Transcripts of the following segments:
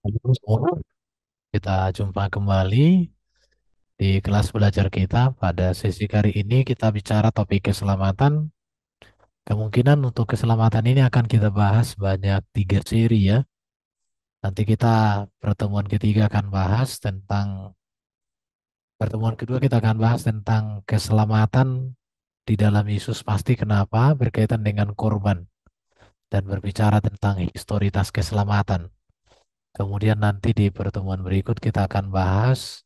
Halo semua, kita jumpa kembali di kelas belajar kita. Pada sesi kali ini kita bicara topik keselamatan. Kemungkinan untuk keselamatan ini akan kita bahas banyak 3 seri ya. Nanti kita pertemuan ketiga akan bahas tentang, pertemuan kedua kita akan bahas tentang keselamatan di dalam Yesus pasti kenapa berkaitan dengan korban dan berbicara tentang historitas keselamatan. Kemudian nanti di pertemuan berikut kita akan bahas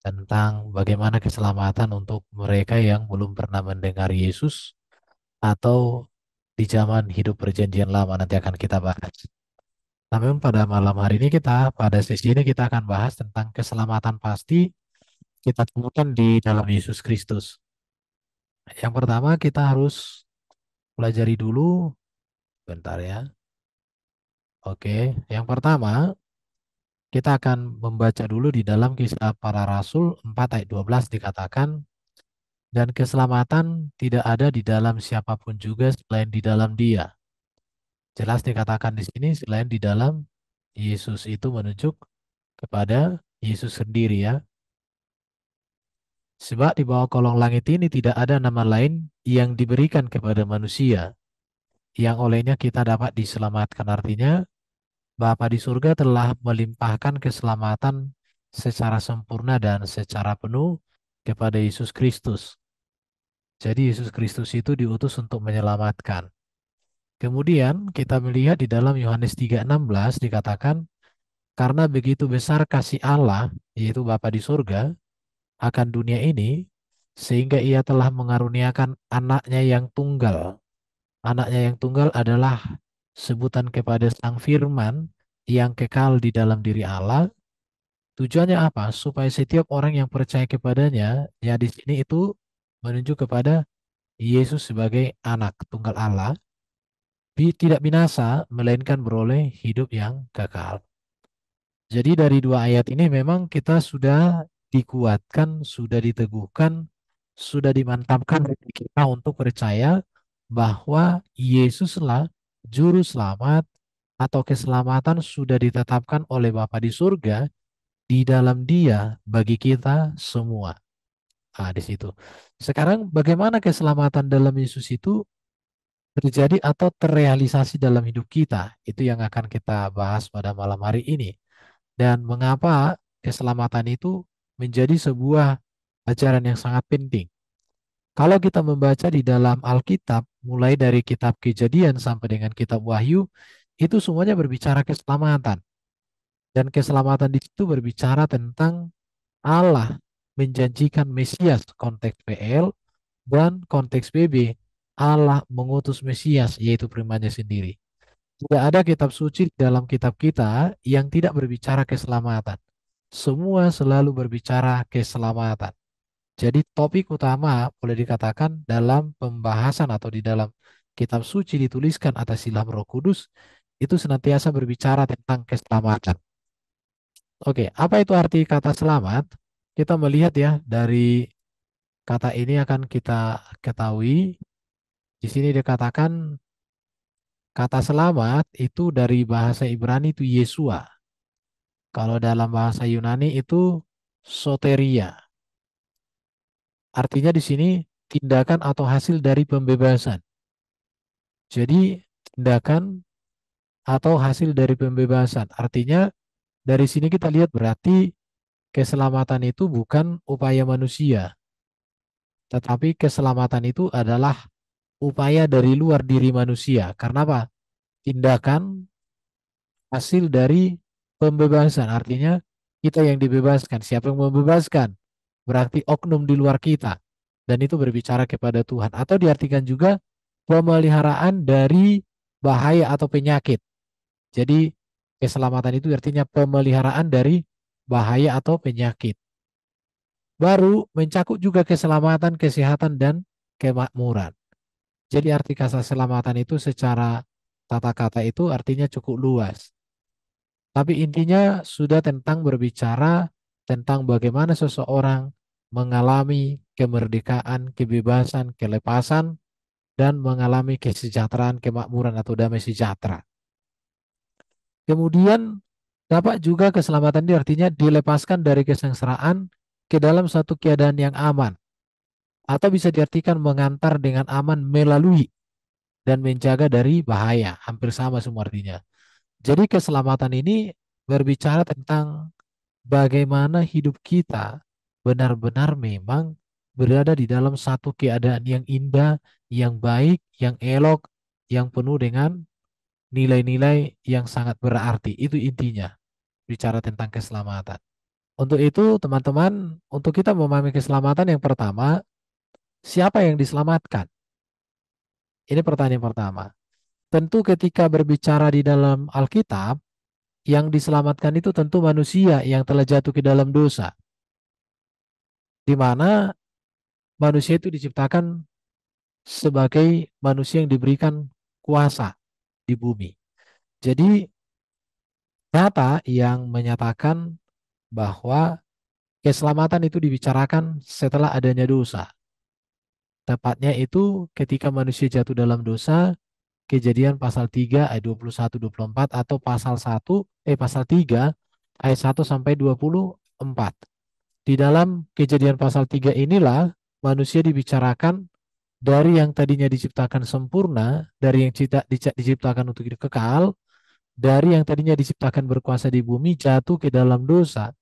tentang bagaimana keselamatan untuk mereka yang belum pernah mendengar Yesus atau di zaman hidup perjanjian lama nanti akan kita bahas. Namun pada malam hari ini pada sesi ini kita akan bahas tentang keselamatan pasti kita temukan di dalam Yesus Kristus. Yang pertama kita harus pelajari dulu, bentar ya. Oke, yang pertama kita akan membaca dulu di dalam Kisah Para Rasul 4 ayat 12 dikatakan, dan keselamatan tidak ada di dalam siapapun juga selain di dalam Dia. Jelas dikatakan di sini selain di dalam Yesus, itu menunjuk kepada Yesus sendiri ya. Sebab di bawah kolong langit ini tidak ada nama lain yang diberikan kepada manusia yang olehnya kita dapat diselamatkan. Artinya Bapa di surga telah melimpahkan keselamatan secara sempurna dan secara penuh kepada Yesus Kristus. Jadi Yesus Kristus itu diutus untuk menyelamatkan. Kemudian kita melihat di dalam Yohanes 3:16 dikatakan, karena begitu besar kasih Allah, yaitu Bapa di surga, akan dunia ini, sehingga ia telah mengaruniakan anaknya yang tunggal. Anaknya yang tunggal adalah sebutan kepada Sang Firman yang kekal di dalam diri Allah. Tujuannya apa? Supaya setiap orang yang percaya kepadanya, ya di sini itu menunjuk kepada Yesus sebagai anak tunggal Allah, tidak binasa, melainkan beroleh hidup yang kekal. Jadi dari dua ayat ini memang kita sudah dikuatkan, sudah diteguhkan, sudah dimantapkan hati kita untuk percaya bahwa Yesuslah juru selamat atau keselamatan sudah ditetapkan oleh Bapa di surga di dalam Dia bagi kita semua. Ah, di situ. Sekarang bagaimana keselamatan dalam Yesus itu terjadi atau terrealisasi dalam hidup kita? Itu yang akan kita bahas pada malam hari ini. Dan mengapa keselamatan itu menjadi sebuah ajaran yang sangat penting. Kalau kita membaca di dalam Alkitab, mulai dari kitab Kejadian sampai dengan kitab Wahyu, itu semuanya berbicara keselamatan. Dan keselamatan di situ berbicara tentang Allah menjanjikan Mesias, konteks PL, dan konteks BB, Allah mengutus Mesias, yaitu primannya sendiri. Tidak ada kitab suci dalam kitab kita yang tidak berbicara keselamatan. Semua selalu berbicara keselamatan. Jadi topik utama boleh dikatakan dalam pembahasan atau di dalam kitab suci dituliskan atas ilham Roh Kudus itu senantiasa berbicara tentang keselamatan. Oke, apa itu arti kata selamat? Kita melihat ya dari kata ini akan kita ketahui di sini dikatakan kata selamat itu dari bahasa Ibrani itu Yesua. Kalau dalam bahasa Yunani itu soteria. Artinya di sini tindakan atau hasil dari pembebasan. Jadi tindakan atau hasil dari pembebasan. Artinya dari sini kita lihat berarti keselamatan itu bukan upaya manusia, tetapi keselamatan itu adalah upaya dari luar diri manusia. Karena apa? Tindakan hasil dari pembebasan. Artinya kita yang dibebaskan. Siapa yang membebaskan? Berarti oknum di luar kita. Dan itu berbicara kepada Tuhan. Atau diartikan juga pemeliharaan dari bahaya atau penyakit. Jadi keselamatan itu artinya pemeliharaan dari bahaya atau penyakit. Baru mencakup juga keselamatan, kesehatan, dan kemakmuran. Jadi arti kata keselamatan itu secara tata kata itu artinya cukup luas. Tapi intinya sudah tentang berbicara tentang bagaimana seseorang mengalami kemerdekaan, kebebasan, kelepasan, dan mengalami kesejahteraan, kemakmuran atau damai sejahtera. Kemudian Dapat juga keselamatan ini artinya dilepaskan dari kesengsaraan ke dalam satu keadaan yang aman. Atau bisa diartikan mengantar dengan aman melalui dan menjaga dari bahaya. Hampir sama semua artinya. Jadi keselamatan ini berbicara tentang bagaimana hidup kita benar-benar memang berada di dalam satu keadaan yang indah, yang baik, yang elok, yang penuh dengan nilai-nilai yang sangat berarti. Itu intinya, bicara tentang keselamatan. Untuk itu, teman-teman, untuk kita memahami keselamatan yang pertama, siapa yang diselamatkan? Ini pertanyaan pertama. Tentu ketika berbicara di dalam Alkitab, yang diselamatkan itu tentu manusia yang telah jatuh ke dalam dosa. Di mana manusia itu diciptakan sebagai manusia yang diberikan kuasa di bumi. Jadi data yang menyatakan bahwa keselamatan itu dibicarakan setelah adanya dosa. Tepatnya itu ketika manusia jatuh dalam dosa, Kejadian pasal 3 ayat 21-24 atau pasal 3 ayat 1 sampai 24. Di dalam Kejadian pasal 3 inilah manusia dibicarakan dari yang tadinya diciptakan sempurna, dari yang diciptakan untuk hidup kekal, dari yang tadinya diciptakan berkuasa di bumi jatuh ke dalam dosa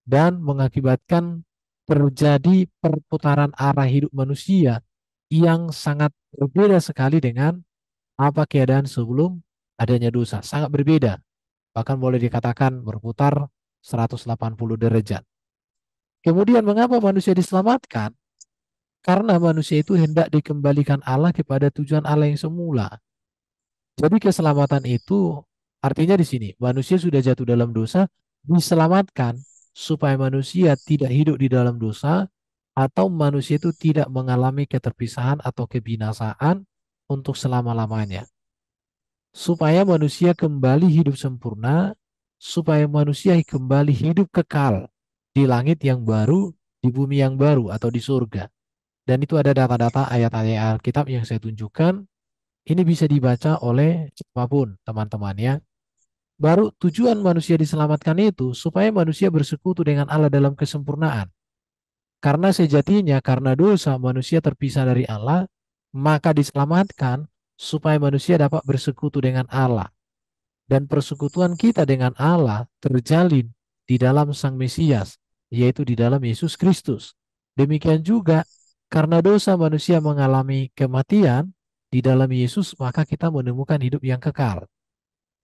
dan mengakibatkan terjadi perputaran arah hidup manusia yang sangat berbeda sekali dengan apa keadaan sebelum adanya dosa. Sangat berbeda. Bahkan boleh dikatakan berputar 180 derajat. Kemudian mengapa manusia diselamatkan? Karena manusia itu hendak dikembalikan Allah kepada tujuan Allah yang semula. Jadi keselamatan itu artinya di sini manusia sudah jatuh dalam dosa, diselamatkan supaya manusia tidak hidup di dalam dosa atau manusia itu tidak mengalami keterpisahan atau kebinasaan untuk selama-lamanya. Supaya manusia kembali hidup sempurna, supaya manusia kembali hidup kekal di langit yang baru, di bumi yang baru atau di surga. Dan itu ada data-data ayat-ayat Alkitab yang saya tunjukkan. Ini bisa dibaca oleh siapapun, teman-teman ya. Baru tujuan manusia diselamatkan itu supaya manusia bersekutu dengan Allah dalam kesempurnaan. Karena sejatinya karena dosa manusia terpisah dari Allah, maka diselamatkan supaya manusia dapat bersekutu dengan Allah. Dan persekutuan kita dengan Allah terjalin di dalam Sang Mesias, yaitu di dalam Yesus Kristus. Demikian juga karena dosa manusia mengalami kematian di dalam Yesus, maka kita menemukan hidup yang kekal.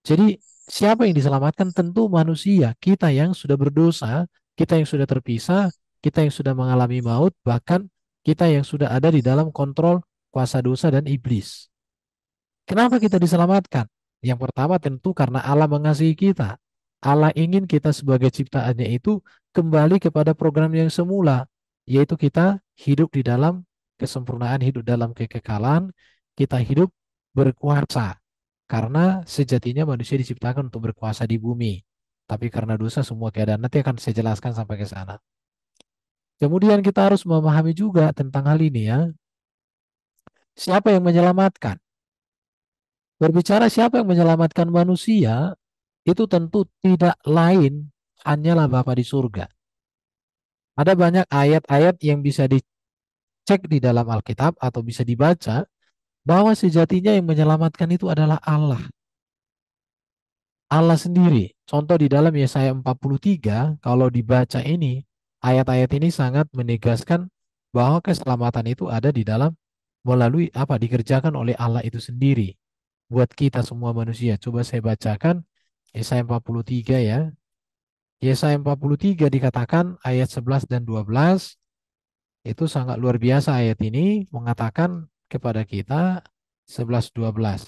Jadi siapa yang diselamatkan? Tentu manusia, kita yang sudah berdosa, kita yang sudah terpisah, kita yang sudah mengalami maut, bahkan kita yang sudah ada di dalam kontrol kuasa dosa dan iblis. Kenapa kita diselamatkan? Yang pertama tentu karena Allah mengasihi kita. Allah ingin kita sebagai ciptaannya itu kembali kepada program yang semula, yaitu kita hidup di dalam kesempurnaan, hidup dalam kekekalan, kita hidup berkuasa. Karena sejatinya manusia diciptakan untuk berkuasa di bumi. Tapi karena dosa semua keadaan nanti akan saya jelaskan sampai ke sana. Kemudian kita harus memahami juga tentang hal ini ya. Siapa yang menyelamatkan? Berbicara siapa yang menyelamatkan manusia, itu tentu tidak lain hanyalah Bapa di surga. Ada banyak ayat-ayat yang bisa dicek di dalam Alkitab atau bisa dibaca bahwa sejatinya yang menyelamatkan itu adalah Allah. Allah sendiri. Contoh di dalam Yesaya 43, kalau dibaca ini, ayat-ayat ini sangat menegaskan bahwa keselamatan itu ada di dalam melalui apa dikerjakan oleh Allah itu sendiri buat kita semua manusia. Coba saya bacakan Yesaya 43 ya. Yesaya 43 dikatakan ayat 11 dan 12 itu sangat luar biasa ayat ini mengatakan kepada kita 11 12.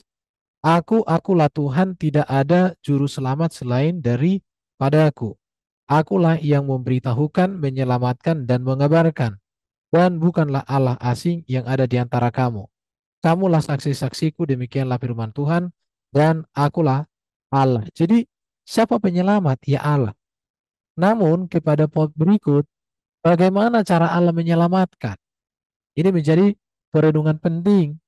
Akulah Tuhan, tidak ada juru selamat selain daripadaku. Akulah yang memberitahukan, menyelamatkan dan mengabarkan, dan bukanlah Allah asing yang ada di antara kamu. Kamulah saksi-saksiku, demikianlah firman Tuhan, dan akulah Allah. Jadi siapa penyelamat? Ya Allah. Namun kepada poin berikut, bagaimana cara Allah menyelamatkan? Ini menjadi perenungan penting.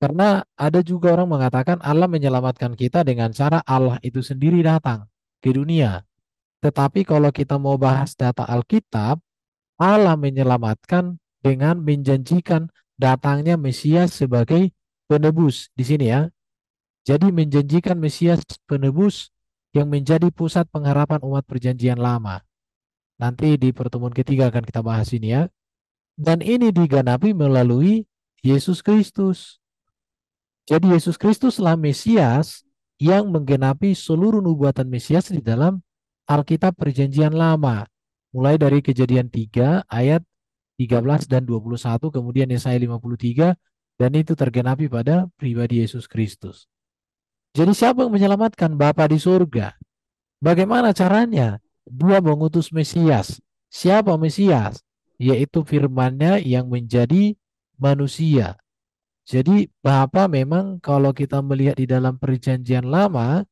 Karena ada juga orang mengatakan Allah menyelamatkan kita dengan cara Allah itu sendiri datang. ke dunia. Tetapi kalau kita mau bahas data Alkitab, Allah menyelamatkan dengan menjanjikan datangnya Mesias sebagai penebus di sini ya. Jadi menjanjikan Mesias penebus yang menjadi pusat pengharapan umat perjanjian lama. Nanti di pertemuan ketiga akan kita bahas ini ya. Dan ini digenapi melalui Yesus Kristus. Jadi Yesus Kristuslah Mesias yang menggenapi seluruh nubuatan Mesias di dalam Alkitab Perjanjian Lama. Mulai dari Kejadian 3 ayat 13 dan 21, kemudian Yesaya 53, dan itu tergenapi pada pribadi Yesus Kristus. Jadi siapa yang menyelamatkan? Bapa di surga. Bagaimana caranya? Dia mengutus Mesias. Siapa Mesias? Yaitu firman-Nya yang menjadi manusia. Jadi Bapa memang kalau kita melihat di dalam perjanjian lama,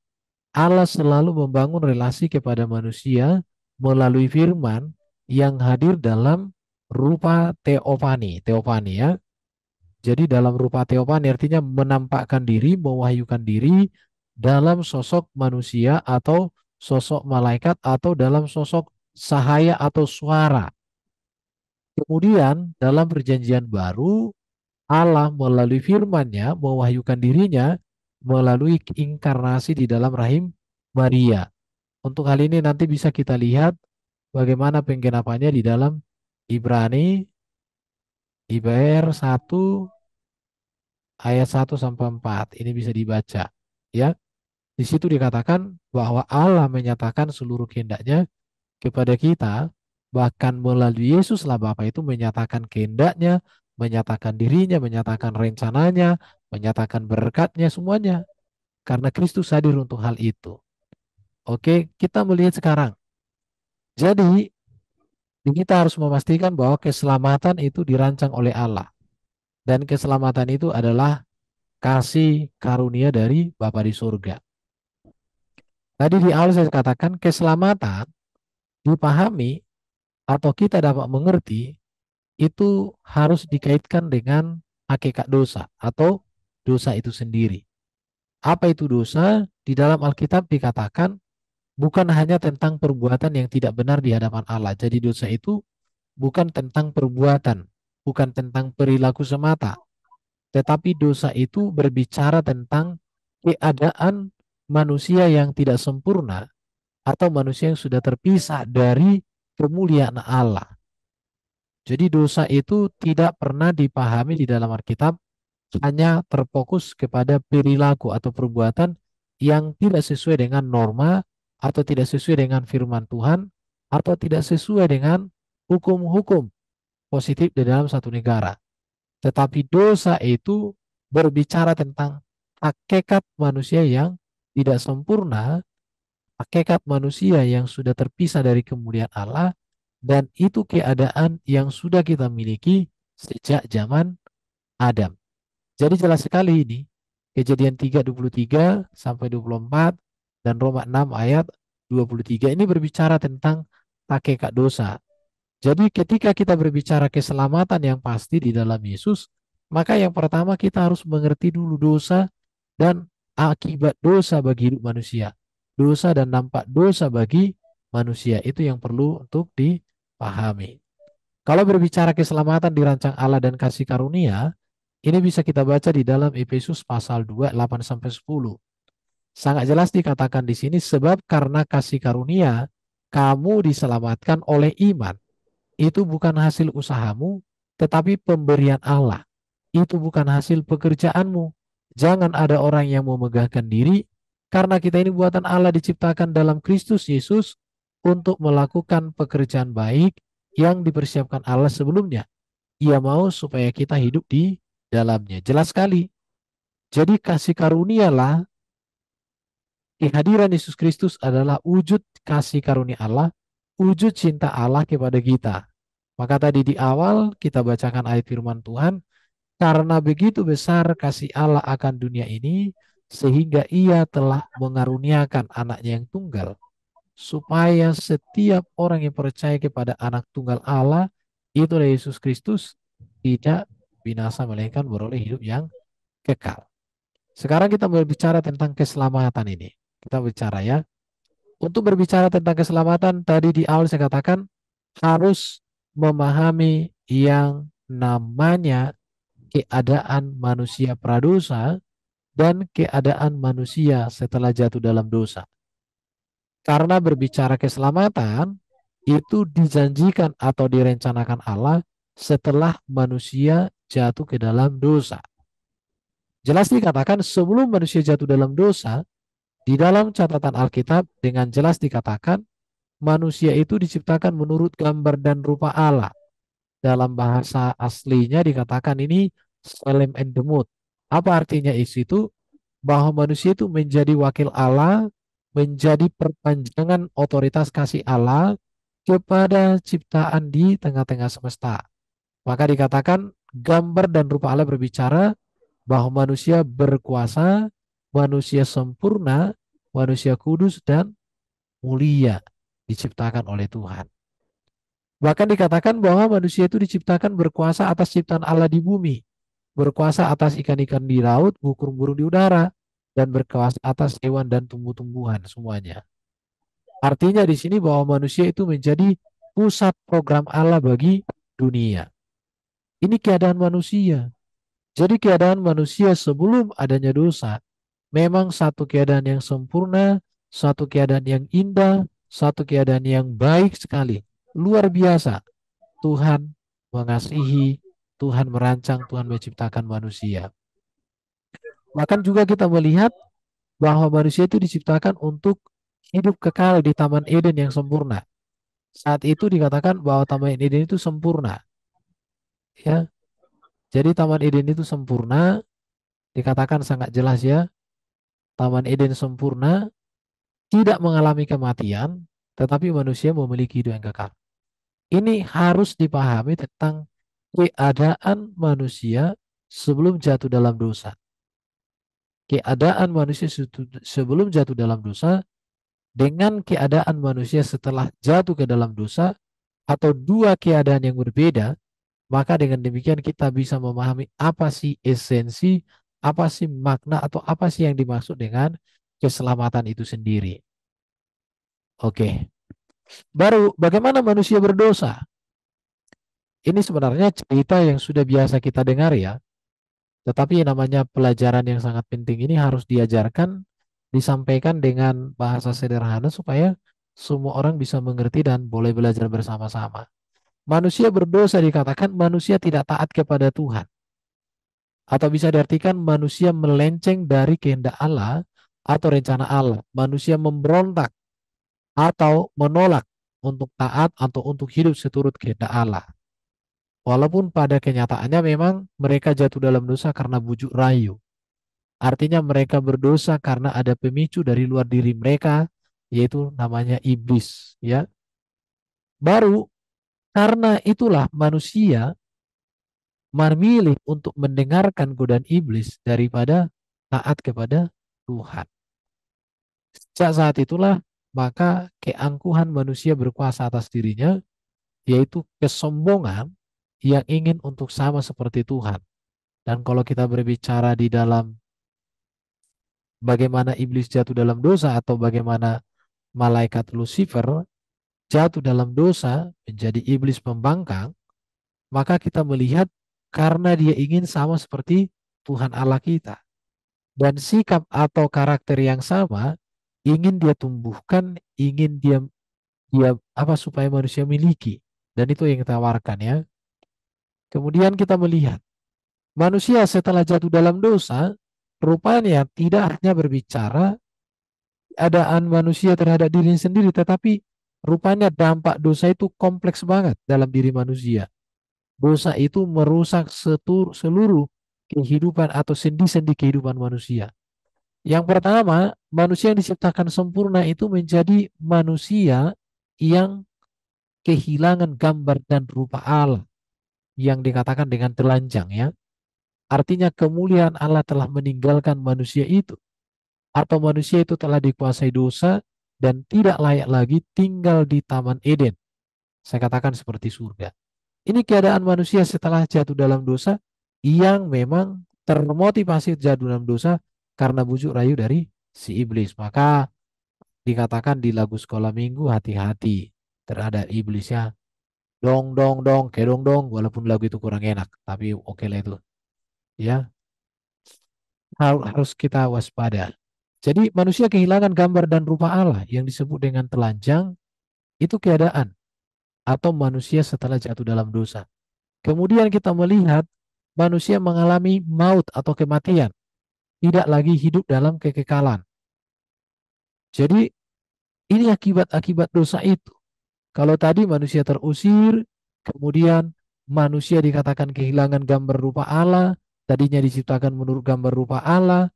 Allah selalu membangun relasi kepada manusia melalui firman yang hadir dalam rupa teofani. Teofani ya. Jadi dalam rupa teofani artinya menampakkan diri, mewahyukan diri dalam sosok manusia atau sosok malaikat atau dalam sosok sahaya atau suara. Kemudian dalam perjanjian baru Allah melalui firman-Nya mewahyukan dirinya melalui inkarnasi di dalam rahim Maria. Untuk hal ini nanti bisa kita lihat bagaimana penggenapannya di dalam Ibrani IBR 1 ayat 1 sampai 4. Ini bisa dibaca ya. Di situ dikatakan bahwa Allah menyatakan seluruh kehendak-Nya kepada kita, bahkan melalui Yesuslah Bapa itu menyatakan kehendaknya, menyatakan dirinya, menyatakan rencananya, menyatakan berkatnya semuanya. Karena Kristus hadir untuk hal itu. Oke, kita melihat sekarang. Jadi, kita harus memastikan bahwa keselamatan itu dirancang oleh Allah. Dan keselamatan itu adalah kasih karunia dari Bapa di surga. Tadi di awal saya katakan keselamatan dipahami atau kita dapat mengerti itu harus dikaitkan dengan hakikat dosa atau dosa itu sendiri. Apa itu dosa? Di dalam Alkitab dikatakan bukan hanya tentang perbuatan yang tidak benar di hadapan Allah. Jadi dosa itu bukan tentang perbuatan, bukan tentang perilaku semata, tetapi dosa itu berbicara tentang keadaan manusia yang tidak sempurna atau manusia yang sudah terpisah dari kemuliaan Allah. Jadi dosa itu tidak pernah dipahami di dalam Alkitab hanya terfokus kepada perilaku atau perbuatan yang tidak sesuai dengan norma atau tidak sesuai dengan firman Tuhan atau tidak sesuai dengan hukum-hukum positif di dalam satu negara. Tetapi dosa itu berbicara tentang hakikat manusia yang tidak sempurna, hakikat manusia yang sudah terpisah dari kemuliaan Allah, dan itu keadaan yang sudah kita miliki sejak zaman Adam. Jadi jelas sekali ini, Kejadian 3:23 sampai 24 dan Roma 6 ayat 23 ini berbicara tentang hakikat dosa. Jadi ketika kita berbicara keselamatan yang pasti di dalam Yesus, maka yang pertama kita harus mengerti dulu dosa dan akibat dosa bagi hidup manusia. Dosa dan dampak dosa bagi manusia itu yang perlu untuk dipahami. Kalau berbicara keselamatan dirancang Allah dan kasih karunia, ini bisa kita baca di dalam Efesus pasal 2, 8 sampai 10. Sangat jelas dikatakan di sini sebab karena kasih karunia kamu diselamatkan oleh iman. Itu bukan hasil usahamu, tetapi pemberian Allah. Itu bukan hasil pekerjaanmu. Jangan ada orang yang memegahkan diri, karena kita ini buatan Allah diciptakan dalam Kristus Yesus untuk melakukan pekerjaan baik yang dipersiapkan Allah sebelumnya. Ia mau supaya kita hidup di dalamnya. Jelas sekali. Jadi kasih karunialah, kehadiran Yesus Kristus adalah wujud kasih karunia Allah, wujud cinta Allah kepada kita. Maka tadi di awal kita bacakan ayat firman Tuhan, karena begitu besar kasih Allah akan dunia ini, sehingga ia telah mengaruniakan anaknya yang tunggal, supaya setiap orang yang percaya kepada anak tunggal Allah, itu Yesus Kristus, tidak binasa melainkan beroleh hidup yang kekal. Sekarang kita berbicara tentang keselamatan ini. Kita bicara ya. Untuk berbicara tentang keselamatan, tadi di awal saya katakan harus memahami yang namanya keadaan manusia pradosa dan keadaan manusia setelah jatuh dalam dosa. Karena berbicara keselamatan, itu dijanjikan atau direncanakan Allah setelah manusia jatuh ke dalam dosa. Jelas dikatakan sebelum manusia jatuh dalam dosa, di dalam catatan Alkitab dengan jelas dikatakan manusia itu diciptakan menurut gambar dan rupa Allah. Dalam bahasa aslinya dikatakan ini Selem and Demut. Apa artinya itu? Bahwa manusia itu menjadi wakil Allah, menjadi perpanjangan otoritas kasih Allah kepada ciptaan di tengah-tengah semesta. Maka dikatakan gambar dan rupa Allah berbicara bahwa manusia berkuasa, manusia sempurna, manusia kudus dan mulia diciptakan oleh Tuhan. Bahkan dikatakan bahwa manusia itu diciptakan berkuasa atas ciptaan Allah di bumi, berkuasa atas ikan-ikan di laut, burung-burung di udara, dan berkuasa atas hewan dan tumbuh-tumbuhan semuanya. Artinya di sini bahwa manusia itu menjadi pusat program Allah bagi dunia. Ini keadaan manusia. Jadi keadaan manusia sebelum adanya dosa memang satu keadaan yang sempurna, satu keadaan yang indah, satu keadaan yang baik sekali. Luar biasa. Tuhan mengasihi, Tuhan merancang, Tuhan menciptakan manusia. Bahkan juga kita melihat bahwa manusia itu diciptakan untuk hidup kekal di Taman Eden yang sempurna. Saat itu dikatakan bahwa Taman Eden itu sempurna. Ya, jadi Taman Eden itu sempurna, dikatakan sangat jelas ya. Taman Eden sempurna, tidak mengalami kematian, tetapi manusia memiliki hidup yang kekal. Ini harus dipahami tentang keadaan manusia sebelum jatuh dalam dosa. Keadaan manusia sebelum jatuh dalam dosa dengan keadaan manusia setelah jatuh ke dalam dosa atau dua keadaan yang berbeda, maka dengan demikian kita bisa memahami apa sih esensi, apa sih makna atau apa sih yang dimaksud dengan keselamatan itu sendiri. Oke. Baru bagaimana manusia berdosa? Ini sebenarnya cerita yang sudah biasa kita dengar ya. Tetapi yang namanya pelajaran yang sangat penting ini harus diajarkan, disampaikan dengan bahasa sederhana supaya semua orang bisa mengerti dan boleh belajar bersama-sama. Manusia berdosa dikatakan manusia tidak taat kepada Tuhan. Atau bisa diartikan manusia melenceng dari kehendak Allah atau rencana Allah. Manusia memberontak atau menolak untuk taat atau untuk hidup seturut kehendak Allah. Walaupun pada kenyataannya memang mereka jatuh dalam dosa karena bujuk rayu. Artinya mereka berdosa karena ada pemicu dari luar diri mereka, yaitu namanya iblis. Ya, baru karena itulah manusia memilih untuk mendengarkan godaan iblis daripada taat kepada Tuhan. Sejak saat itulah maka keangkuhan manusia berkuasa atas dirinya, yaitu kesombongan yang ingin untuk sama seperti Tuhan. Dan kalau kita berbicara di dalam bagaimana iblis jatuh dalam dosa atau bagaimana malaikat Lucifer jatuh dalam dosa menjadi iblis pembangkang, maka kita melihat karena dia ingin sama seperti Tuhan Allah kita. Dan sikap atau karakter yang sama ingin dia tumbuhkan, ingin dia apa supaya manusia miliki. Dan itu yang kita tawarkan ya. Kemudian kita melihat manusia setelah jatuh dalam dosa, rupanya tidak hanya berbicara keadaan manusia terhadap dirinya sendiri, tetapi rupanya dampak dosa itu kompleks banget dalam diri manusia. Dosa itu merusak seluruh kehidupan atau sendi-sendi kehidupan manusia. Yang pertama, manusia yang diciptakan sempurna itu menjadi manusia yang kehilangan gambar dan rupa Allah yang dikatakan dengan telanjang ya. Artinya kemuliaan Allah telah meninggalkan manusia itu atau manusia itu telah dikuasai dosa dan tidak layak lagi tinggal di Taman Eden. Saya katakan seperti surga. Ini keadaan manusia setelah jatuh dalam dosa yang memang termotivasi jatuh dalam dosa karena bujuk rayu dari si iblis. Maka dikatakan di lagu sekolah minggu, hati-hati terhadap iblisnya. Dong, dong, dong, kedong, dong. Walaupun lagu itu kurang enak, tapi oke lah itu. Ya, harus kita waspada. Jadi manusia kehilangan gambar dan rupa Allah yang disebut dengan telanjang itu keadaan atau manusia setelah jatuh dalam dosa. Kemudian kita melihat manusia mengalami maut atau kematian, tidak lagi hidup dalam kekekalan. Jadi ini akibat-akibat dosa itu. Kalau tadi manusia terusir, kemudian manusia dikatakan kehilangan gambar rupa Allah, tadinya diciptakan menurut gambar rupa Allah,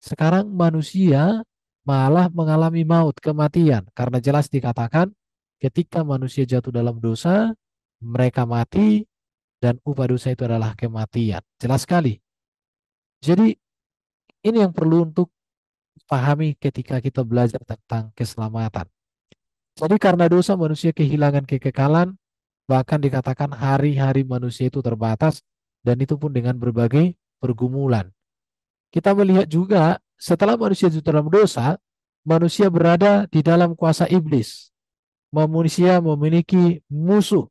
sekarang manusia malah mengalami maut, kematian. Karena jelas dikatakan ketika manusia jatuh dalam dosa, mereka mati dan upah dosa itu adalah kematian. Jelas sekali. Jadi ini yang perlu untuk pahami ketika kita belajar tentang keselamatan. Jadi karena dosa manusia kehilangan kekekalan, bahkan dikatakan hari-hari manusia itu terbatas dan itu pun dengan berbagai pergumulan. Kita melihat juga setelah manusia itu dalam dosa, manusia berada di dalam kuasa iblis. Manusia memiliki musuh,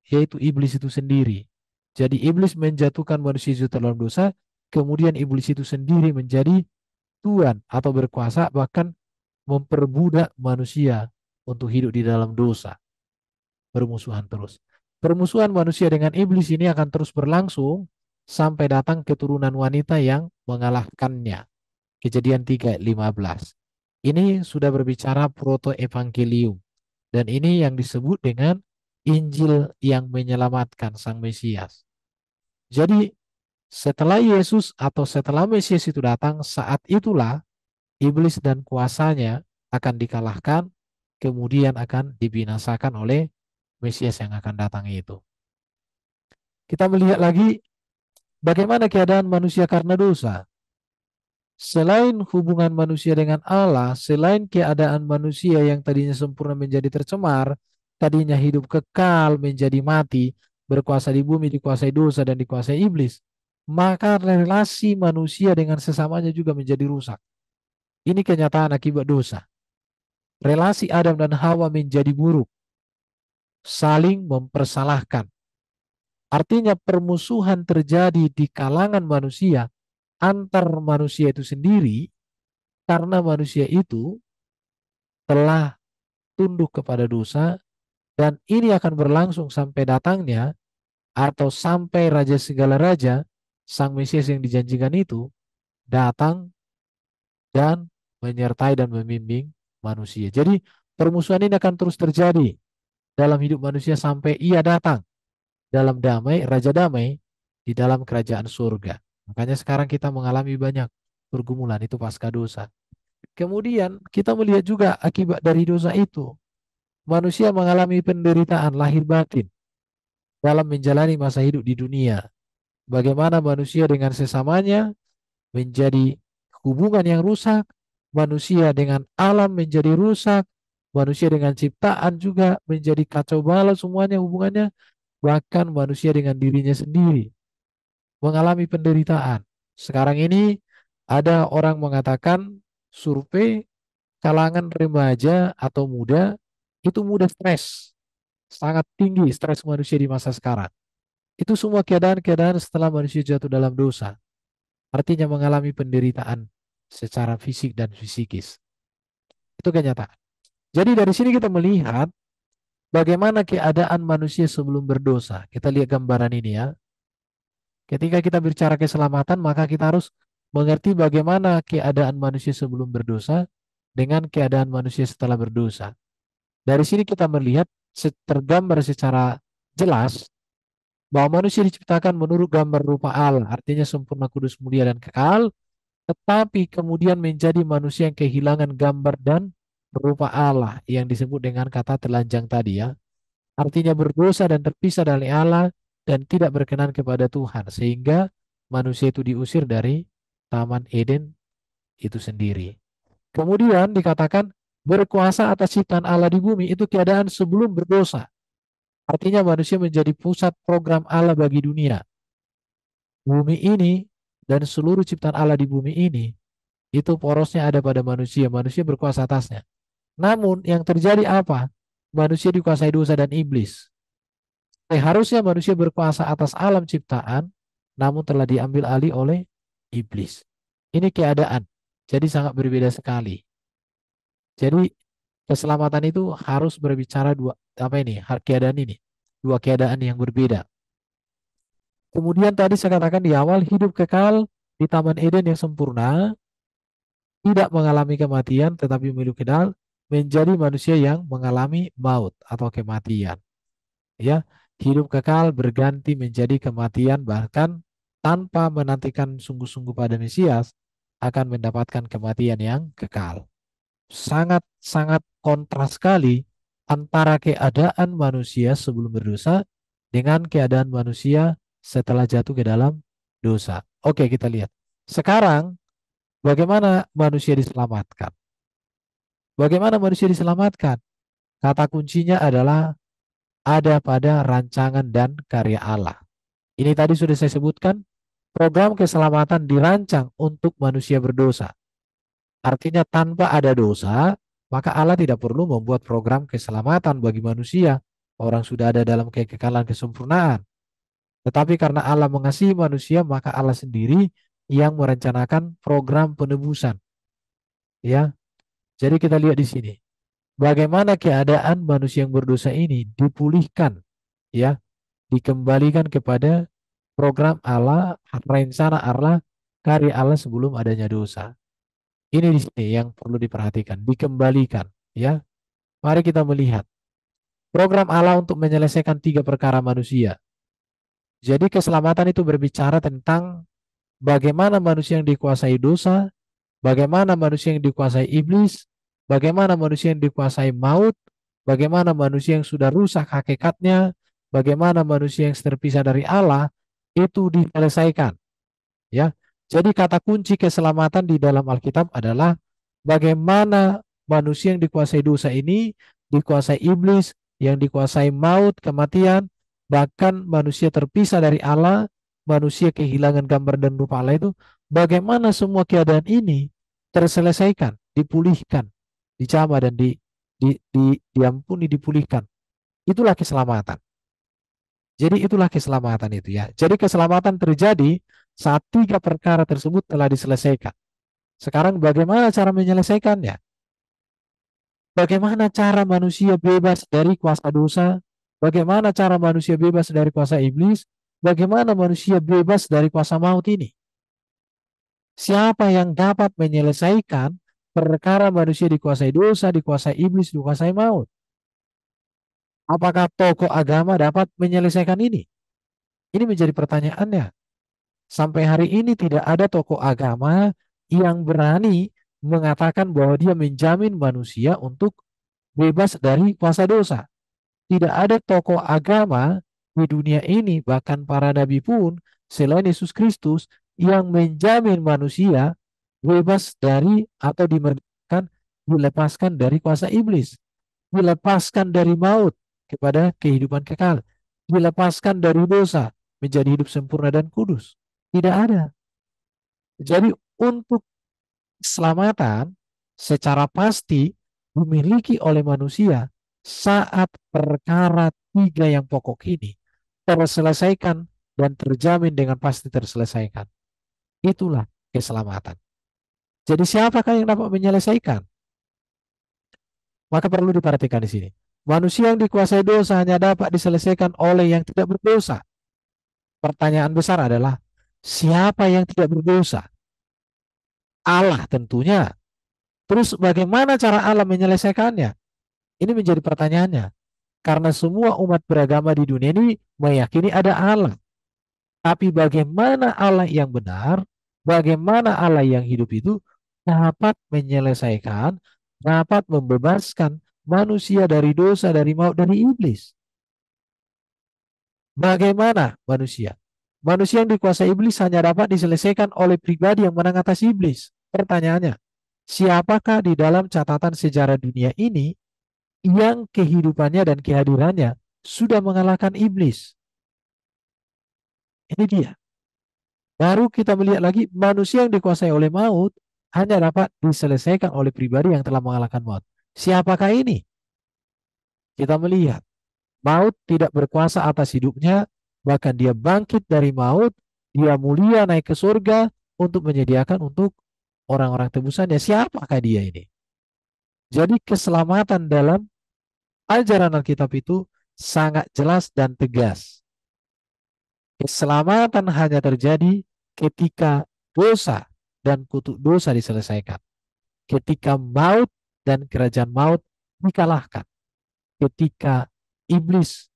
yaitu iblis itu sendiri. Jadi iblis menjatuhkan manusia itu dalam dosa, kemudian iblis itu sendiri menjadi Tuhan atau berkuasa, bahkan memperbudak manusia untuk hidup di dalam dosa, bermusuhan terus. Permusuhan manusia dengan iblis ini akan terus berlangsung sampai datang keturunan wanita yang mengalahkannya. Kejadian 3:15. Ini sudah berbicara proto-evangelium. Dan ini yang disebut dengan Injil yang menyelamatkan Sang Mesias. Jadi setelah Yesus atau setelah Mesias itu datang, saat itulah iblis dan kuasanya akan dikalahkan, kemudian akan dibinasakan oleh Mesias yang akan datang itu. Kita melihat lagi bagaimana keadaan manusia karena dosa. Selain hubungan manusia dengan Allah, selain keadaan manusia yang tadinya sempurna menjadi tercemar, tadinya hidup kekal menjadi mati, berkuasa di bumi, dikuasai dosa dan dikuasai iblis, maka relasi manusia dengan sesamanya juga menjadi rusak. Ini kenyataan akibat dosa. Relasi Adam dan Hawa menjadi buruk, saling mempersalahkan. Artinya permusuhan terjadi di kalangan manusia, antar manusia itu sendiri, karena manusia itu telah tunduk kepada dosa, dan ini akan berlangsung sampai datangnya atau sampai Raja segala raja, Sang Mesias yang dijanjikan itu datang dan menyertai dan membimbing manusia. Jadi permusuhan ini akan terus terjadi dalam hidup manusia sampai ia datang dalam damai, Raja damai di dalam kerajaan surga. Makanya sekarang kita mengalami banyak pergumulan itu pasca dosa. Kemudian kita melihat juga akibat dari dosa itu. Manusia mengalami penderitaan lahir batin dalam menjalani masa hidup di dunia. Bagaimana manusia dengan sesamanya menjadi hubungan yang rusak, manusia dengan alam menjadi rusak, manusia dengan ciptaan juga menjadi kacau balau semuanya hubungannya, bahkan manusia dengan dirinya sendiri mengalami penderitaan. Sekarang ini ada orang mengatakan survei kalangan remaja atau muda itu mudah stres, sangat tinggi stres manusia di masa sekarang. Itu semua keadaan-keadaan setelah manusia jatuh dalam dosa. Artinya mengalami penderitaan secara fisik dan psikis. Itu kenyataan. Jadi dari sini kita melihat bagaimana keadaan manusia sebelum berdosa. Kita lihat gambaran ini ya. Ketika kita bicara keselamatan, maka kita harus mengerti bagaimana keadaan manusia sebelum berdosa dengan keadaan manusia setelah berdosa. Dari sini kita melihat tergambar secara jelas bahwa manusia diciptakan menurut gambar rupa Allah, artinya sempurna, kudus, mulia, dan kekal, tetapi kemudian menjadi manusia yang kehilangan gambar dan rupa Allah yang disebut dengan kata telanjang tadi ya. Artinya berdosa dan terpisah dari Allah dan tidak berkenan kepada Tuhan, sehingga manusia itu diusir dari Taman Eden itu sendiri. Kemudian dikatakan berkuasa atas ciptaan Allah di bumi itu keadaan sebelum berdosa. Artinya manusia menjadi pusat program Allah bagi dunia. Bumi ini dan seluruh ciptaan Allah di bumi ini Itu porosnya ada pada manusia, manusia berkuasa atasnya. Namun yang terjadi apa? Manusia dikuasai dosa dan iblis. Seharusnya manusia berkuasa atas alam ciptaan, namun telah diambil alih oleh iblis. Ini keadaan. Jadi sangat berbeda sekali. Jadi keselamatan itu harus berbicara dua apa ini? Keadaan ini. Dua keadaan yang berbeda. Kemudian tadi saya katakan di awal hidup kekal di Taman Eden yang sempurna, tidak mengalami kematian tetapi memiliki kenal menjadi manusia yang mengalami maut atau kematian. Ya, hidup kekal berganti menjadi kematian bahkan tanpa menantikan sungguh-sungguh pada Mesias akan mendapatkan kematian yang kekal. Sangat-sangat kontras sekali antara keadaan manusia sebelum berdosa dengan keadaan manusia setelah jatuh ke dalam dosa. Oke, kita lihat. Sekarang, bagaimana manusia diselamatkan? Bagaimana manusia diselamatkan? Kata kuncinya adalah ada pada rancangan dan karya Allah. Ini tadi sudah saya sebutkan, program keselamatan dirancang untuk manusia berdosa. Artinya tanpa ada dosa, maka Allah tidak perlu membuat program keselamatan bagi manusia. Orang sudah ada dalam kekekalan kesempurnaan. Tetapi karena Allah mengasihi manusia, maka Allah sendiri yang merencanakan program penebusan. Ya, jadi kita lihat di sini. Bagaimana keadaan manusia yang berdosa ini dipulihkan, ya, dikembalikan kepada program Allah, rencana Allah, karya Allah sebelum adanya dosa. Ini di sini yang perlu diperhatikan, dikembalikan, ya. Mari kita melihat program Allah untuk menyelesaikan tiga perkara manusia. Jadi keselamatan itu berbicara tentang bagaimana manusia yang dikuasai dosa, bagaimana manusia yang dikuasai iblis, bagaimana manusia yang dikuasai maut, bagaimana manusia yang sudah rusak hakikatnya, bagaimana manusia yang terpisah dari Allah, itu diselesaikan. Ya, jadi kata kunci keselamatan di dalam Alkitab adalah bagaimana manusia yang dikuasai dosa ini, dikuasai iblis, yang dikuasai maut, kematian, bahkan manusia terpisah dari Allah, manusia kehilangan gambar dan rupa Allah itu, bagaimana semua keadaan ini terselesaikan, dipulihkan, dijamah dan diampuni, dipulihkan. Itulah keselamatan. Jadi itulah keselamatan itu ya. Jadi keselamatan terjadi saat tiga perkara tersebut telah diselesaikan. Sekarang bagaimana cara menyelesaikannya? Bagaimana cara manusia bebas dari kuasa dosa? Bagaimana cara manusia bebas dari kuasa iblis? Bagaimana manusia bebas dari kuasa maut ini? Siapa yang dapat menyelesaikan perkara manusia dikuasai dosa, dikuasai iblis, dikuasai maut? Apakah tokoh agama dapat menyelesaikan ini? Ini menjadi pertanyaannya. Sampai hari ini tidak ada tokoh agama yang berani mengatakan bahwa dia menjamin manusia untuk bebas dari kuasa dosa. Tidak ada tokoh agama di dunia ini, bahkan para nabi pun, selain Yesus Kristus, yang menjamin manusia bebas dari atau dimerdekakan, dilepaskan dari kuasa iblis, dilepaskan dari maut kepada kehidupan kekal, dilepaskan dari dosa menjadi hidup sempurna dan kudus. Tidak ada. Jadi untuk keselamatan secara pasti dimiliki oleh manusia saat perkara tiga yang pokok ini terselesaikan dan terjamin dengan pasti terselesaikan. Itulah keselamatan. Jadi siapakah yang dapat menyelesaikan? Maka perlu diperhatikan di sini. Manusia yang dikuasai dosa hanya dapat diselesaikan oleh yang tidak berdosa. Pertanyaan besar adalah siapa yang tidak berdosa? Allah tentunya. Terus bagaimana cara Allah menyelesaikannya? Ini menjadi pertanyaannya. Karena semua umat beragama di dunia ini meyakini ada Allah. Tapi bagaimana Allah yang benar, bagaimana Allah yang hidup itu dapat menyelesaikan, dapat membebaskan manusia dari dosa, dari maut, dari iblis. Bagaimana manusia? Manusia yang dikuasai iblis hanya dapat diselesaikan oleh pribadi yang menang atas iblis. Pertanyaannya, siapakah di dalam catatan sejarah dunia ini yang kehidupannya dan kehadirannya sudah mengalahkan iblis? Ini dia. Baru kita melihat lagi manusia yang dikuasai oleh maut hanya dapat diselesaikan oleh pribadi yang telah mengalahkan maut. Siapakah ini? Kita melihat maut tidak berkuasa atas hidupnya, bahkan dia bangkit dari maut, dia mulia naik ke surga untuk menyediakan untuk orang-orang tebusannya. Siapakah dia ini? Jadi keselamatan dalam ajaran Alkitab itu sangat jelas dan tegas. Keselamatan hanya terjadi ketika dosa dan kutuk dosa diselesaikan. Ketika maut dan kerajaan maut dikalahkan. Ketika iblis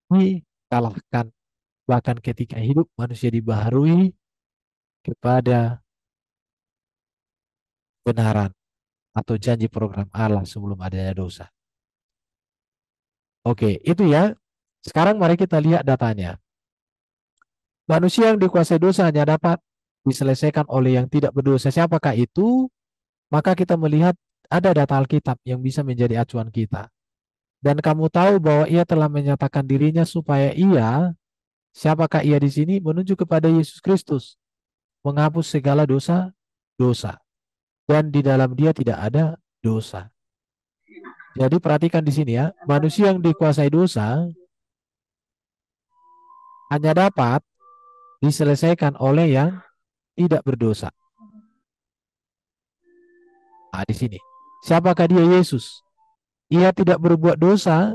dikalahkan. Bahkan ketika hidup manusia dibaharui kepada kebenaran atau janji program Allah sebelum adanya dosa. Oke, itu ya. Sekarang mari kita lihat datanya. Manusia yang dikuasai dosa hanya dapat diselesaikan oleh yang tidak berdosa. Siapakah itu? Maka kita melihat ada data Alkitab yang bisa menjadi acuan kita. Dan kamu tahu bahwa ia telah menyatakan dirinya supaya ia, siapakah ia di sini? Menunjuk kepada Yesus Kristus, menghapus segala dosa. Dan di dalam dia tidak ada dosa. Jadi perhatikan di sini ya, manusia yang dikuasai dosa hanya dapat diselesaikan oleh yang tidak berdosa. Nah, di sini. Siapakah dia? Yesus. Ia tidak berbuat dosa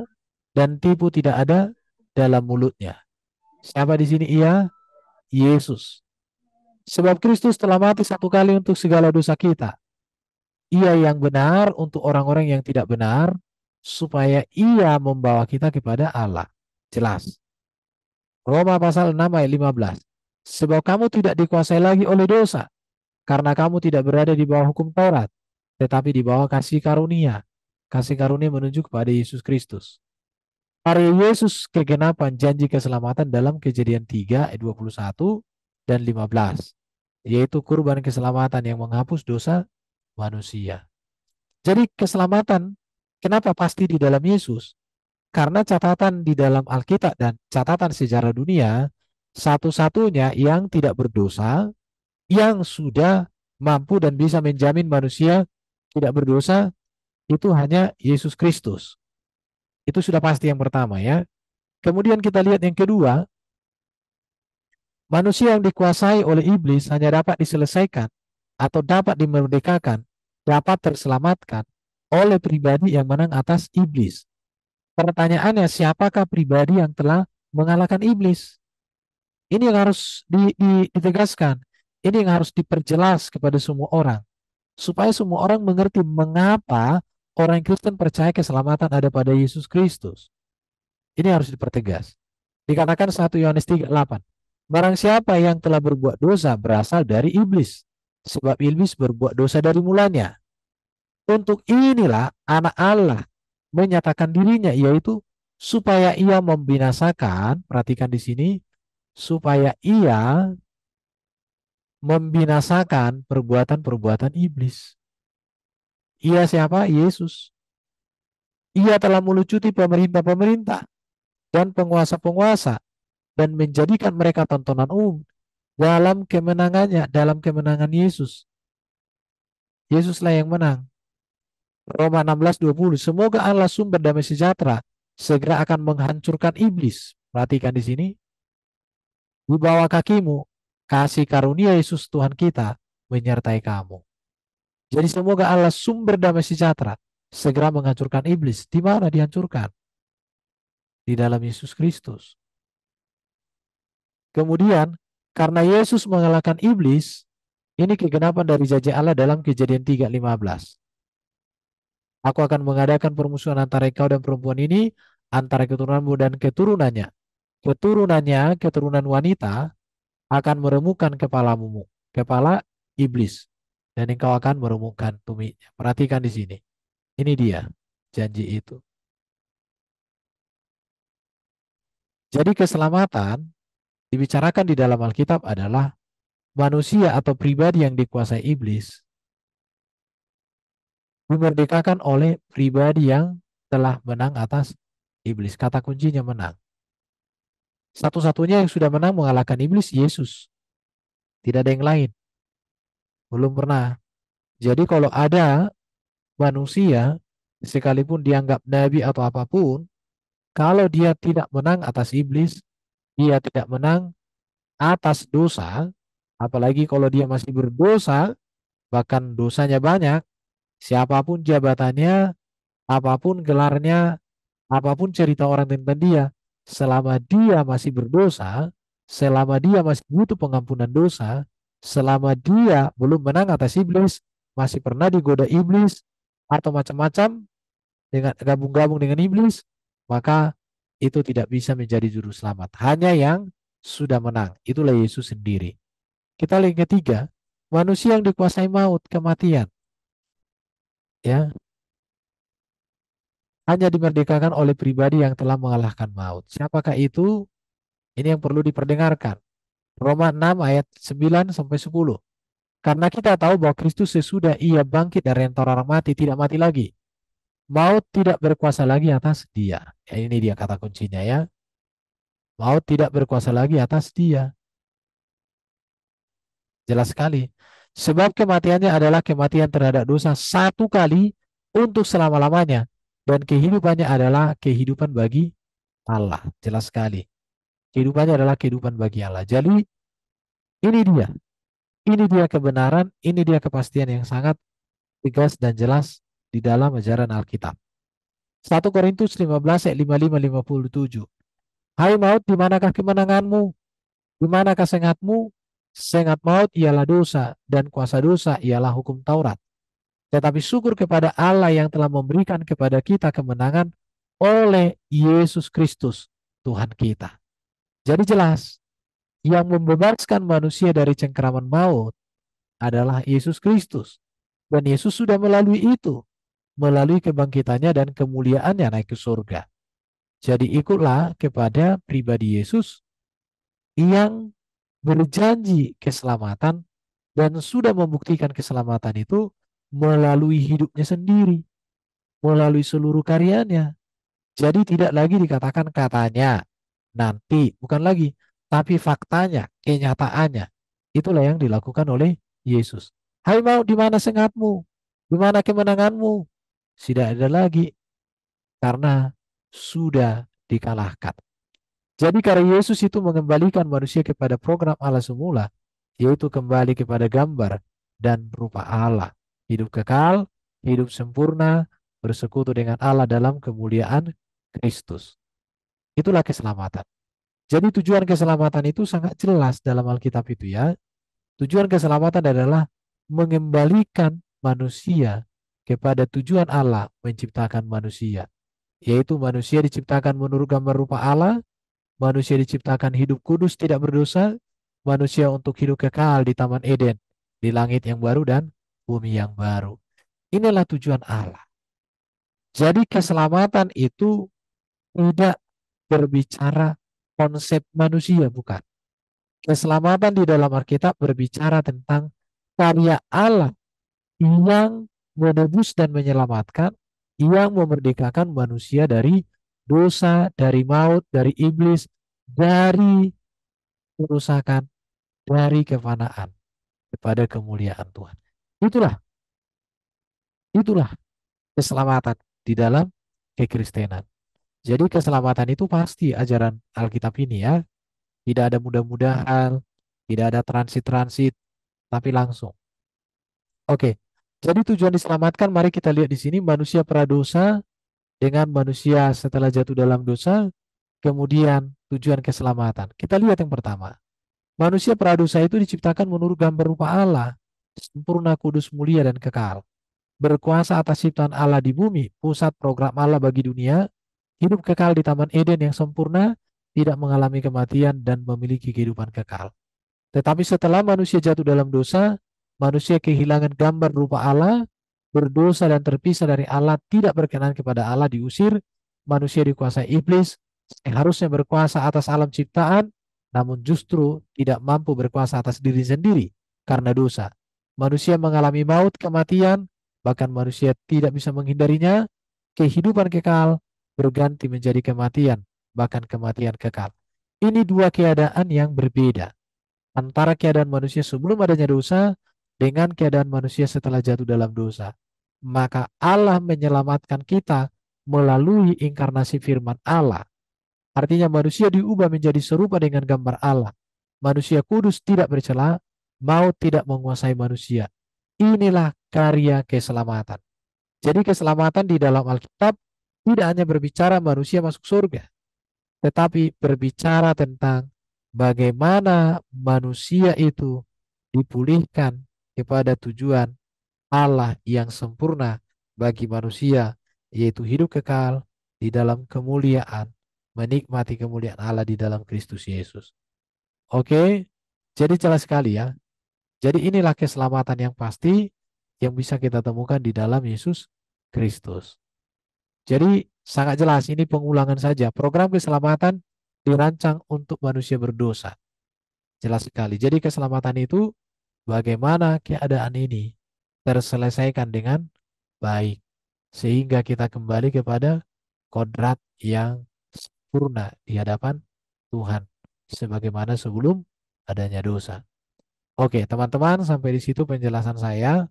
dan tipu tidak ada dalam mulutnya. Siapa di sini ia? Yesus. Sebab Kristus telah mati satu kali untuk segala dosa kita. Ia yang benar untuk orang-orang yang tidak benar, supaya ia membawa kita kepada Allah. Jelas. Roma pasal 6 ayat 15. Sebab kamu tidak dikuasai lagi oleh dosa, karena kamu tidak berada di bawah hukum Taurat, tetapi di bawah kasih karunia. Kasih karunia menunjuk kepada Yesus Kristus. Karya Yesus kegenapan janji keselamatan dalam Kejadian 3 ayat 21 dan 15, yaitu kurban keselamatan yang menghapus dosa manusia. Jadi keselamatan kenapa pasti di dalam Yesus? Karena catatan di dalam Alkitab dan catatan sejarah dunia, satu-satunya yang tidak berdosa, yang sudah mampu dan bisa menjamin manusia tidak berdosa, itu hanya Yesus Kristus. Itu sudah pasti yang pertama ya. Kemudian kita lihat yang kedua, manusia yang dikuasai oleh iblis hanya dapat diselesaikan atau dapat dimerdekakan, dapat terselamatkan oleh pribadi yang menang atas iblis. Pertanyaannya, siapakah pribadi yang telah mengalahkan iblis? Ini yang harus ditegaskan. Ini yang harus diperjelas kepada semua orang. Supaya semua orang mengerti mengapa orang Kristen percaya keselamatan ada pada Yesus Kristus. Ini harus dipertegas. Dikatakan 1 Yohanes 3:8. Barang siapa yang telah berbuat dosa berasal dari iblis. Sebab iblis berbuat dosa dari mulanya. Untuk inilah anak Allah menyatakan dirinya, yaitu supaya ia membinasakan, perhatikan di sini, supaya ia membinasakan perbuatan-perbuatan iblis. Ia siapa? Yesus. Ia telah melucuti pemerintah-pemerintah dan penguasa-penguasa dan menjadikan mereka tontonan umum dalam kemenangannya, dalam kemenangan Yesus. Yesuslah yang menang. Roma 16:20. Semoga Allah sumber damai sejahtera segera akan menghancurkan iblis. Perhatikan di sini. Di bawah kakimu, kasih karunia Yesus Tuhan kita menyertai kamu. Jadi semoga Allah sumber damai sejahtera segera menghancurkan iblis. Di mana dihancurkan? Di dalam Yesus Kristus. Kemudian, karena Yesus mengalahkan iblis, ini kegenapan dari janji Allah dalam Kejadian 3:15. Aku akan mengadakan permusuhan antara engkau dan perempuan ini, antara keturunanmu dan keturunannya. Keturunannya, keturunan wanita, akan meremukkan kepalamu, kepala iblis, dan engkau akan meremukkan tumitnya. Perhatikan di sini. Ini dia janji itu. Jadi keselamatan dibicarakan di dalam Alkitab adalah manusia atau pribadi yang dikuasai iblis dimerdekakan oleh pribadi yang telah menang atas iblis. Kata kuncinya menang. Satu-satunya yang sudah menang mengalahkan iblis, Yesus. Tidak ada yang lain. Belum pernah. Jadi kalau ada manusia, sekalipun dianggap nabi atau apapun, kalau dia tidak menang atas iblis, dia tidak menang atas dosa, apalagi kalau dia masih berdosa, bahkan dosanya banyak, siapapun jabatannya, apapun gelarnya, apapun cerita orang tentang dia, selama dia masih berdosa, selama dia masih butuh pengampunan dosa, selama dia belum menang atas iblis, masih pernah digoda iblis, atau macam-macam dengan gabung-gabung dengan iblis, maka itu tidak bisa menjadi juru selamat. Hanya yang sudah menang, itulah Yesus sendiri. Kita lihat yang ketiga, manusia yang dikuasai maut, kematian, ya, hanya dimerdekakan oleh pribadi yang telah mengalahkan maut. Siapakah itu? Ini yang perlu diperdengarkan. Roma 6 ayat 9 sampai 10. Karena kita tahu bahwa Kristus sesudah ia bangkit dari antara orang mati tidak mati lagi. Maut tidak berkuasa lagi atas dia. Ya, ini dia kata kuncinya ya. Maut tidak berkuasa lagi atas dia. Jelas sekali. Sebab kematiannya adalah kematian terhadap dosa satu kali untuk selama-lamanya. Dan kehidupannya adalah kehidupan bagi Allah. Jelas sekali. Kehidupannya adalah kehidupan bagi Allah. Jadi ini dia. Ini dia kebenaran. Ini dia kepastian yang sangat tegas dan jelas di dalam ajaran Alkitab. 1 Korintus 15 ayat 55-57. Hai maut, di manakah kemenanganmu? Di manakah sengatmu? Sengat maut ialah dosa, dan kuasa dosa ialah hukum Taurat. Tetapi syukur kepada Allah yang telah memberikan kepada kita kemenangan oleh Yesus Kristus, Tuhan kita. Jadi jelas, yang membebaskan manusia dari cengkeraman maut adalah Yesus Kristus. Dan Yesus sudah melalui itu, melalui kebangkitannya dan kemuliaannya naik ke surga. Jadi ikutlah kepada pribadi Yesus yang berjanji keselamatan dan sudah membuktikan keselamatan itu melalui hidupnya sendiri, melalui seluruh karyanya. Jadi tidak lagi dikatakan katanya, nanti, bukan lagi, tapi faktanya, kenyataannya. Itulah yang dilakukan oleh Yesus. Hai mau, di mana sengatmu? Di mana kemenanganmu? Tidak ada lagi, karena sudah dikalahkan. Jadi karena Yesus itu mengembalikan manusia kepada program Allah semula, yaitu kembali kepada gambar dan rupa Allah. Hidup kekal, hidup sempurna, bersekutu dengan Allah dalam kemuliaan Kristus. Itulah keselamatan. Jadi tujuan keselamatan itu sangat jelas dalam Alkitab itu ya. Tujuan keselamatan adalah mengembalikan manusia kepada tujuan Allah menciptakan manusia. Yaitu manusia diciptakan menurut gambar rupa Allah, manusia diciptakan hidup kudus tidak berdosa, manusia untuk hidup kekal di Taman Eden, di langit yang baru dan bumi yang baru. Inilah tujuan Allah. Jadi keselamatan itu tidak berbicara konsep manusia, bukan. Keselamatan di dalam Alkitab berbicara tentang karya Allah yang menebus dan menyelamatkan, yang memerdekakan manusia dari dosa, dari maut, dari iblis, dari kerusakan, dari kefanaan kepada kemuliaan Tuhan. Itulah, itulah keselamatan di dalam kekristenan. Jadi keselamatan itu pasti ajaran Alkitab ini ya. Tidak ada mudah-mudahan, tidak ada transit-transit, tapi langsung. Oke, jadi tujuan diselamatkan, mari kita lihat di sini manusia pradosa dengan manusia setelah jatuh dalam dosa, kemudian tujuan keselamatan. Kita lihat yang pertama. Manusia pradosa itu diciptakan menurut gambar rupa Allah, sempurna, kudus, mulia, dan kekal. Berkuasa atas ciptaan Allah di bumi, pusat program Allah bagi dunia, hidup kekal di Taman Eden yang sempurna, tidak mengalami kematian dan memiliki kehidupan kekal. Tetapi setelah manusia jatuh dalam dosa, manusia kehilangan gambar rupa Allah, berdosa dan terpisah dari Allah, tidak berkenan kepada Allah, diusir, manusia dikuasai iblis, yang harusnya berkuasa atas alam ciptaan, namun justru tidak mampu berkuasa atas diri sendiri karena dosa. Manusia mengalami maut, kematian, bahkan manusia tidak bisa menghindarinya, kehidupan kekal berganti menjadi kematian, bahkan kematian kekal. Ini dua keadaan yang berbeda antara keadaan manusia sebelum adanya dosa dengan keadaan manusia setelah jatuh dalam dosa. Maka Allah menyelamatkan kita melalui inkarnasi firman Allah. Artinya manusia diubah menjadi serupa dengan gambar Allah. Manusia kudus tidak bercela, maut tidak menguasai manusia. Inilah karya keselamatan. Jadi keselamatan di dalam Alkitab tidak hanya berbicara manusia masuk surga, tetapi berbicara tentang bagaimana manusia itu dipulihkan kepada tujuan Allah yang sempurna bagi manusia, yaitu hidup kekal di dalam kemuliaan, menikmati kemuliaan Allah di dalam Kristus Yesus. Oke, jadi jelas sekali ya. Jadi inilah keselamatan yang pasti yang bisa kita temukan di dalam Yesus Kristus. Jadi sangat jelas ini pengulangan saja. Program keselamatan dirancang untuk manusia berdosa. Jelas sekali. Jadi keselamatan itu bagaimana keadaan ini terselesaikan dengan baik. Sehingga kita kembali kepada kodrat yang sempurna di hadapan Tuhan. Sebagaimana sebelum adanya dosa. Oke, teman-teman, sampai di situ penjelasan saya.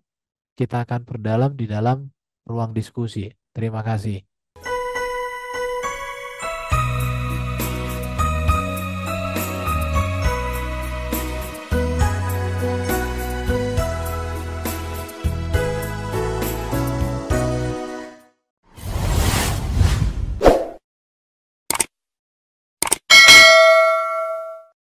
Kita akan perdalam di dalam ruang diskusi. Terima kasih.